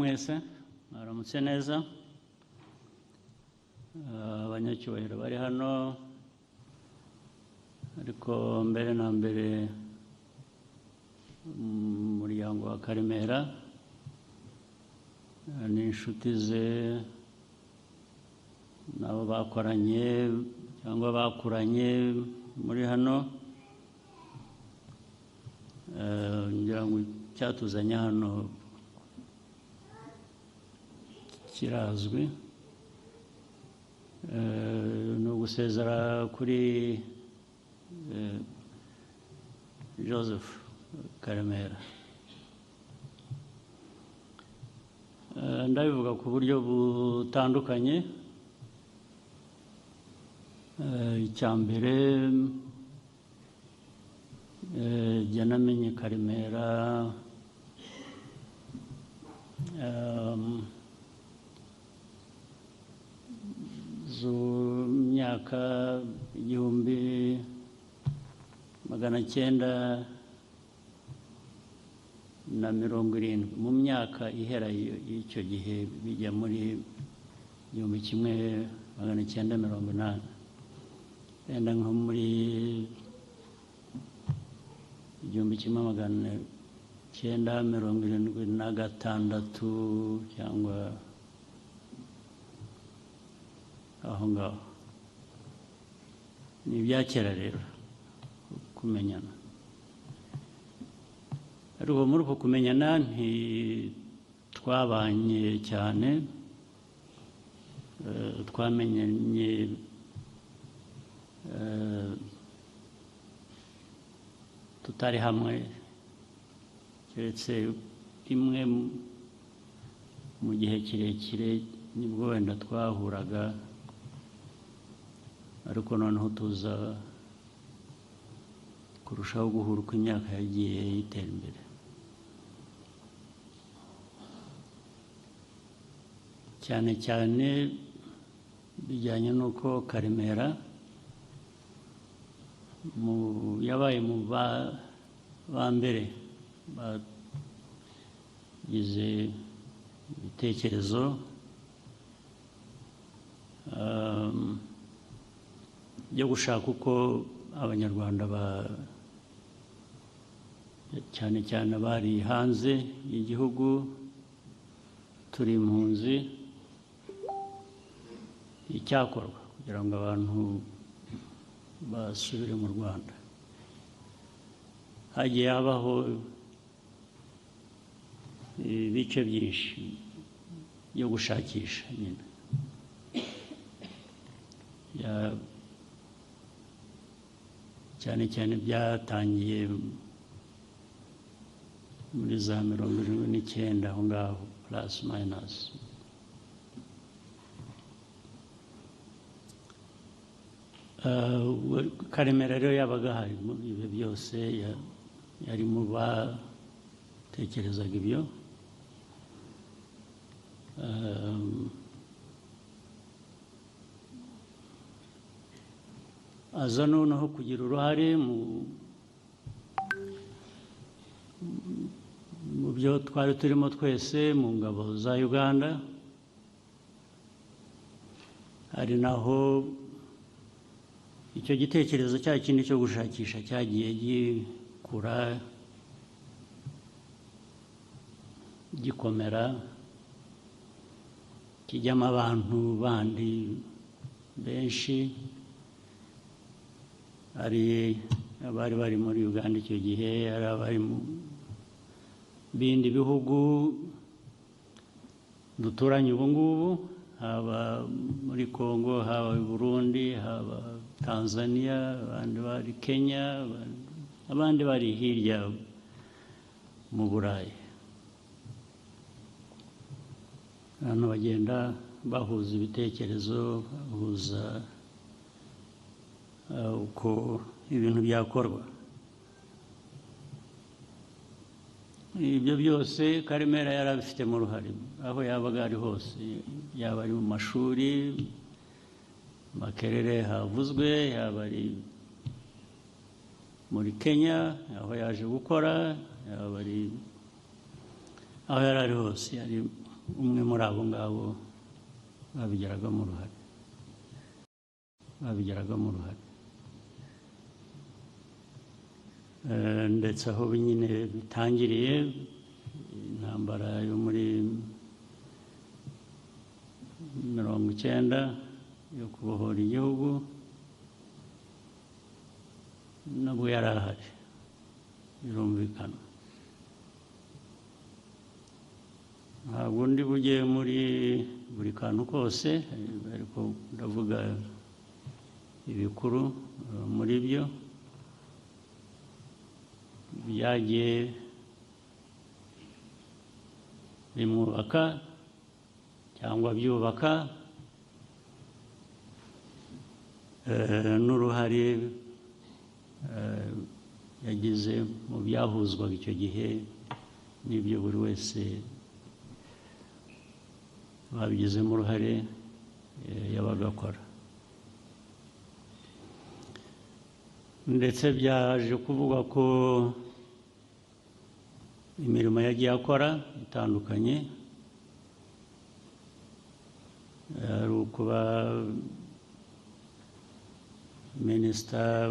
mwese mwaramutse neza abanyacyubahiro bari hano ariko mbere na mbere umuryango wa Karemera n'inshuti ze nabo bakoranye cyangwa bakuranye muri hano ngira ngo cyatuzanye hano kirazwi no gusezera kuri Joseph Karemera ndabivuga ku buryo butandukanye icyambere jya namenye Karemera myaka 1970 mu myaka ihera y'icyo gihe bijya muri 1980 wenda nko muri 1976 cyangwa aho ngaho ni ibya kera rero kumenyana ariko muri uko kumenyana ntitwabanye cyane twamenyanye tutari hamwe keretse imwe mu gihe kirekire nibwo wenda twahuraga ariko noneho tuza kurushaho guhura uko imyaka yagiye yitera imbere cyane cyane bijyanye n'uko Karemera yabaye mu ba mbere bagize ibitekerezo byo gushaka uko abanyarwanda cyane cyane bari hanze y'igihugu turi impunzi icyakorwa kugira ngo abantu basubire mu Rwanda hagiye habaho ibice byinshi byo gushakisha nyine cyane cyane byatangiye muri za 79 aho ngaho plus minus Karemera rero yabaga hari muri ibyo byose yari mu batekerezaga ibyo aza noneho kugira uruhare mu byo twari turimo twese mu ngabo za Uganda hari naho icyo gitekerezo cya kindi cyo gushakisha cyagiye gikura gikomera kijyamo abantu bandi benshi ari abari bari muri Uganda icyo gihe ari abari mu bindi bihugu duturanye ubu ngubu haba muri Congo haba i Burundi haba Tanzania abandi bari Kenya abandi bari hirya mu Burayi abantu bagenda bahuza ibitekerezo bahuza uko ibintu byakorwa ibyo byose Karemera yari abifitemo uruhare aho yabaga ari hose yaba ari mu mashuri Makerere havuzwe yaba ari muri Kenya aho yaje gukora yaba ari aho yari ari hose yari umwe muri abo ngabo babigiragamo uruhare ndetse aho nyine bitangiriye intambara yo muri 1990 yo kubohora igihugu nabwo yari ahari birumvikana. Ntabwo ndi bujye muri buri kantu kose ariko ndavuga ibikuru muri byo byagiye bimwubaka cyangwa byubaka n'uruhare yagize mu byahuzwaga icyo gihe n'ibyo buri wese babigizemo uruhare yabaga akora. Ndetse byaje kuvuga ko imirimo yagiye akora itandukanye ari ukuba minisita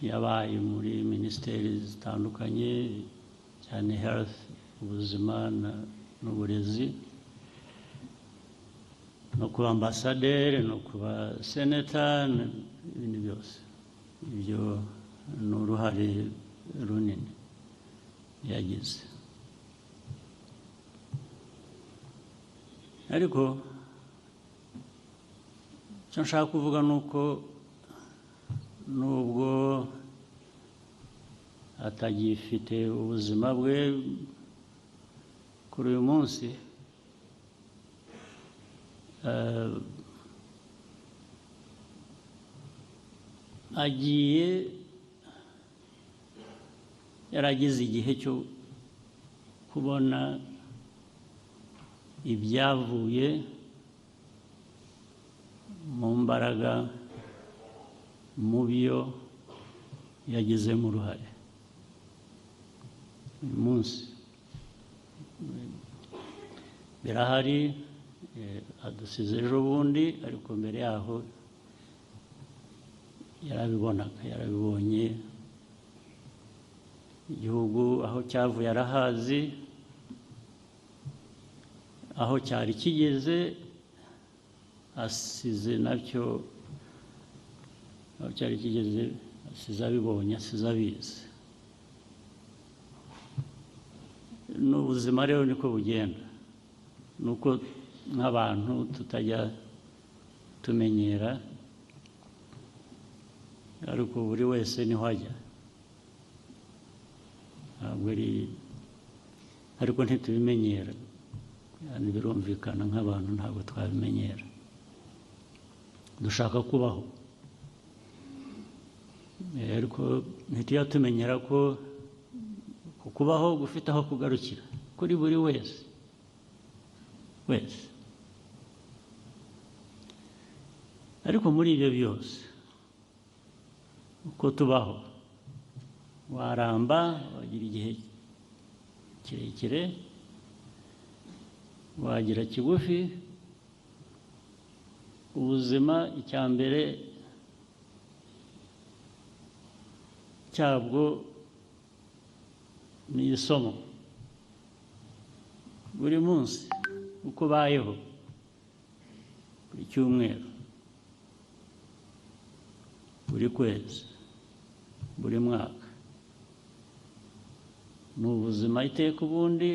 yabaye muri minisiteri zitandukanye cyane health, ubuzima n'uburezi, no kuba ambasaderi, no kuba seneta n'ibindi byose. Ibyo ni uruhare runini yagize. Ariko icyo nshaka kuvuga ni uko nubwo atagifite ubuzima bwe kuri uyu munsi, yaragize igihe cyo kubona ibyavuye mu mbaraga mu byo yagizemo uruhare. Uyu munsi birahari, adusize ejo bundi, ariko mbere yaho yarabibonaga, yarabibonye. Igihugu aho cyavuye arahazi, aho cyari kigeze asize nacyo, aho cyari kigeze asize abibonye, asize abizi. N'ubuzima rero niko bugenda, nuko nk'abantu tutajya tumenyera, ariko buri wese niho ajya. Ntabwo ari, ariko ntitubimenyera, yani birumvikana nk'abantu ntabwo twabimenyera. Dushaka kubaho, ariko ntitujya tumenyera ko kubaho gufite aho kugarukira kuri buri wese. Ariko muri ibyo byose uko tubaho, waramba, wagira igihe kirekire, wagira kigufi. Ubuzima icya mbere cyabwo ni isomo. Buri munsi uko bayeho, buri cyumweru, buri kwezi, buri mwaka, ni ubuzima iteka ubundi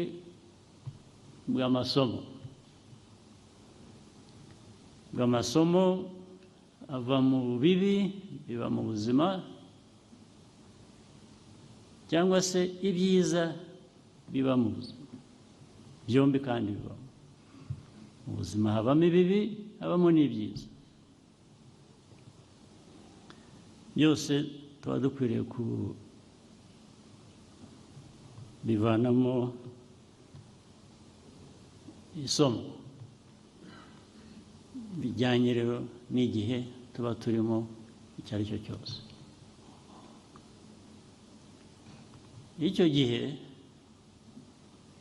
bw'amasomo ava mu bibi biba mu buzima, cyangwa se ibyiza biba mu buzima. Byombi kandi bibamo. Mu buzima habamo ibibi, habamo n'ibyiza. Byose tuba dukwiriye kubivanamo isomo bijyanye rero n'igihe tuba turimo icyo ari cyo cyose. Icyo gihe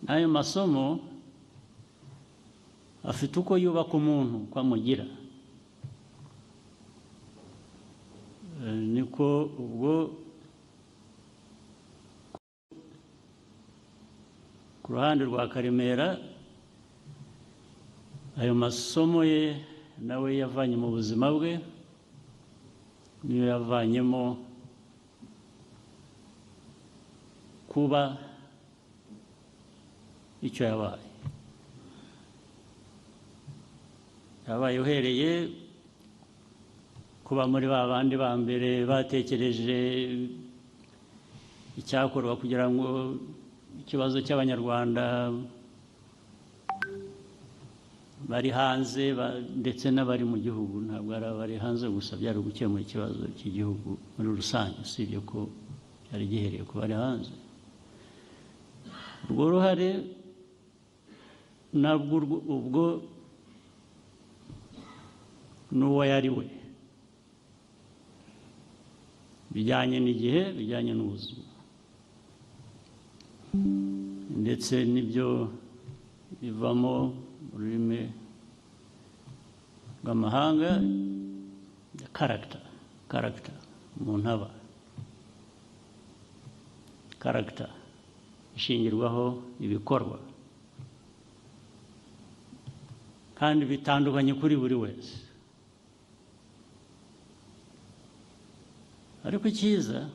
n'ayo masomo afite uko yubaka umuntu uko amugira. Niko ubwo ku ruhande rwa Karemera ayo masomo ye nawe yavanye mu buzima bwe, niyo yavanyemo kuba icyo yabaye. Yabaye uhereye kuba muri ba bandi ba mbere batekereje icyakorwa kugira ngo ikibazo cy'Abanyarwanda bari hanze ndetse n'abari mu gihugu, ntabwo ari abari hanze gusa, byari gukemura ikibazo cy'igihugu muri rusange, usibye ko cyari gihereye ku bari hanze. Urwo ruhare nabwo ubwo n'uwo yari we, bijyanye n'igihe, bijyanye n'ubuzima, ndetse n'ibyo bivamo mu rurimi rw'amahanga karagita umuntu aba, karagita ishingirwaho ibikorwa kandi bitandukanye kuri buri wese. Ariko icyiza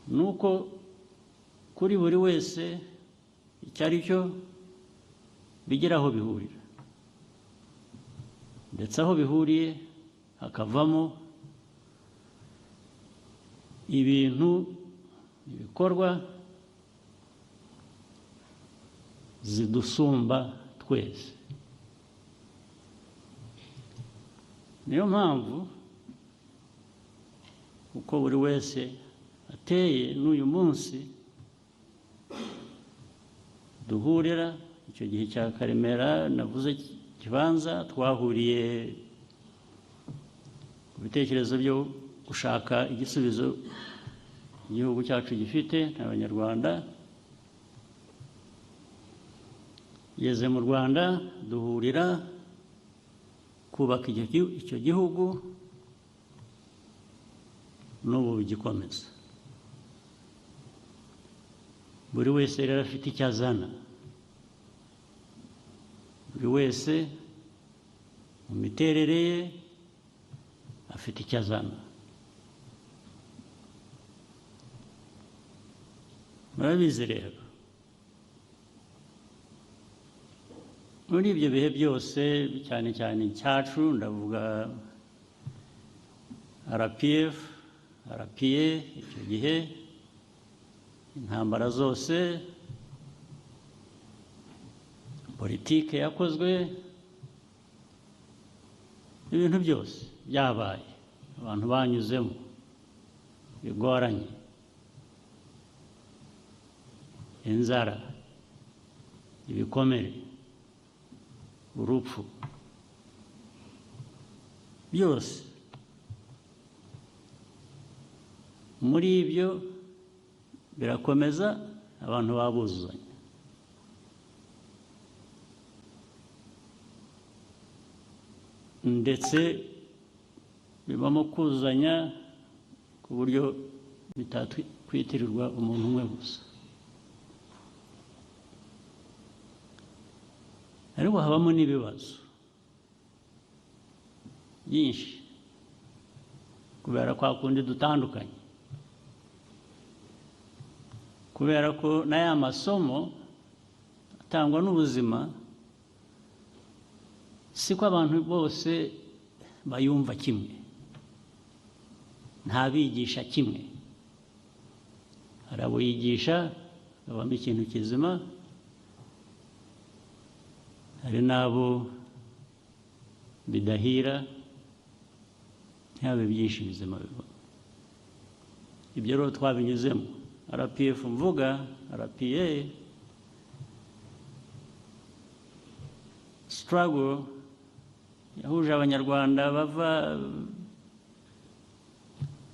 ni uko kuri buri wese icyo ari cyo bigira aho bihurira, ndetse aho bihuriye hakavamo ibintu, ibikorwa zidusumba twese. Niyo mpamvu uko buri wese ateye n'uyu munsi duhurira, icyo gihe cya Karemera navuze kibanza, twahuriye ku bitekerezo byo gushaka igisubizo igihugu cyacu gifite n'Abanyarwanda. Yeze mu Rwanda duhurira kubaka icyo gihugu, n'ubu bigikomeza. Buri wese rero afite icyo azana, buri wese mu miterere ye afite icyo azana. Murabizi rero, muri ibyo bihe byose, cyane cyane icyacu, ndavuga RPF, RPA, icyo gihe intambara zose, politike yakozwe, ibintu byose byabaye, abantu banyuzemo bigoranye, inzara, ibikomere, urupfu, byose. Muri ibyo birakomeza, abantu babuzuzanya. Ndetse bibamo kuzuzanya ku buryo bitakwitirirwa umuntu umwe gusa. Ariko habamo n'ibibazo byinshi kubera kwa kundi dutandukanye, kubera ko n'aya masomo atangwa n'ubuzima siko abantu bose bayumva kimwe, nta bigisha kimwe. Hari abo yigisha habamo ikintu kizima, hari n'abo bidahira ntihabe byinshi bizima biba. Ibyo rero twabinyuzemo. RPF mvuga, RPA, struggle yahuje Abanyarwanda bava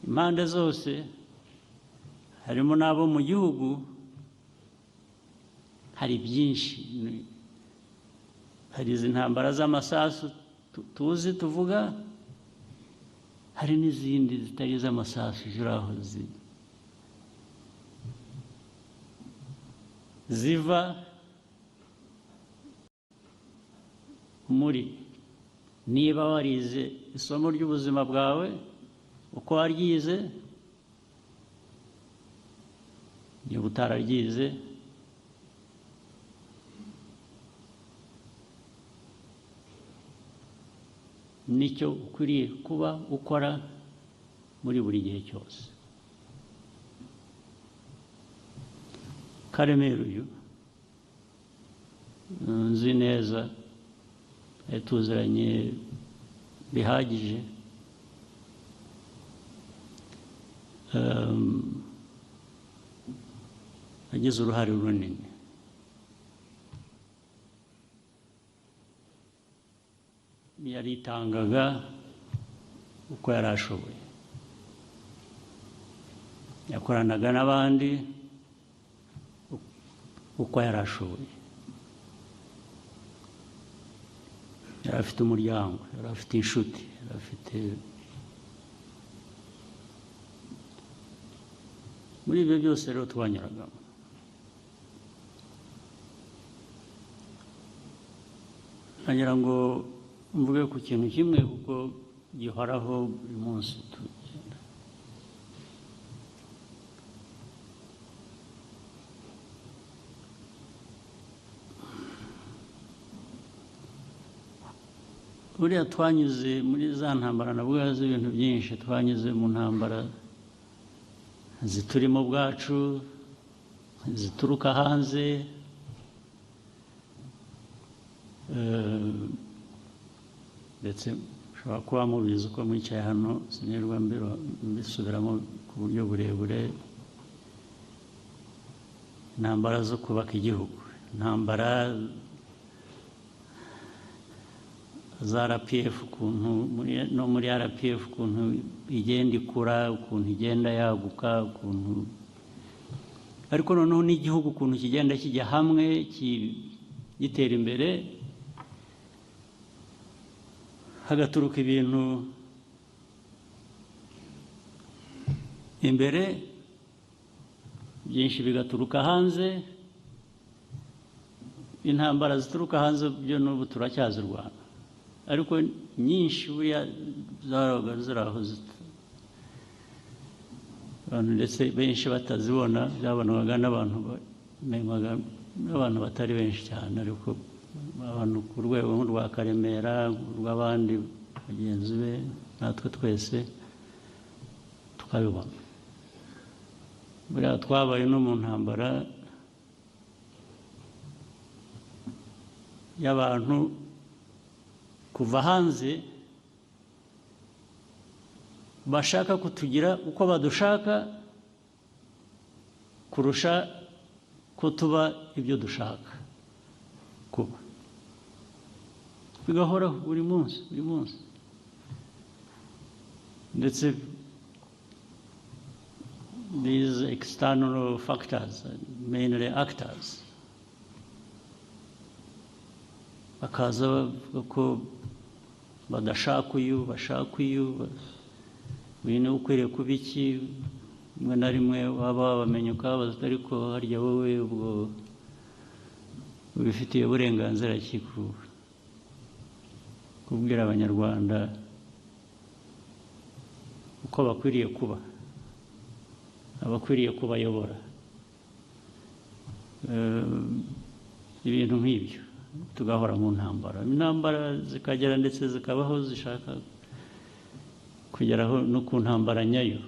impande zose, harimo n'abo mu gihugu. Hari byinshi hari izi ntambara z'amasasu tuzi tuvuga, hari n'izindi zitari iz'amasasu ziri aho ziva muri, niba warize isomo ry'ubuzima bwawe uko waryize, niba utararyize nicyo ukwiriye kuba ukora muri buri gihe cyose. Karemera uyu nzi neza, tuziranye bihagije, agize uruhare runini yaritangaga uko yari ashoboye, yakoranaga n'abandi uko yari ashoboye, yari afite umuryango, yari afite inshuti, yari afite, muri ibyo byose rero twanyuragamo. Nagira ngo mvuge ku kintu kimwe kuko gihoraho buri munsi tugenda. Buriya twanyuze muri za ntambara, navuga z'ibintu byinshi, twanyuze mu ntambara ziturimo bwacu, zituruka hanze, ndetse ushobora kuba mubizi uko mwicaye hano, sinirwa mbisubiramo ku buryo burebure. Intambara zo kubaka igihugu, intambara za RPF, ukuntu no muri RPF ukuntu igenda ikura, ukuntu igenda yaguka, ukuntu ariko noneho n'igihugu ukuntu kigenda kijya hamwe gitera imbere, hagaturuka ibintu imbere, byinshi bigaturuka hanze. Intambara zituruka hanze byo n'ubu turacyazirwana, ariko nyinshi buriya zarabaga ziri aho abantu ndetse benshi batazibona, byabonwaga n'abantu batari benshi cyane, ariko abantu ku rwego nk'urwa Karemera, rw'abandi bagenzi be, natwe twese tukabibona. Buriya twabaye no mu ntambara y'abantu kuva hanze bashaka kutugira uko badushaka kurusha ko tuba ibyo dushaka kuba, bigahoraho buri munsi ndetse these external factors, mainly actors, bakaza bavuga ko badashaka uyu, bashaka uyu, ibintu ukwiriye kuba iki, rimwe na rimwe waba wabamenya ukababaza, ariko harya wowe ubwo ubifitiye uburenganzira ki kubwira abanyarwanda uko bakwiriye kuba, abakwiriye kubayobora, ibintu nk'ibyo. Tugahora mu intambara zikagera ndetse zikabaho zishaka kugeraho no ku ntambara nyayo,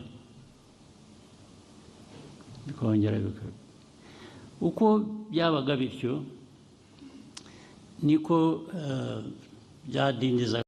bikongera uko byabaga bityo niko byadindiza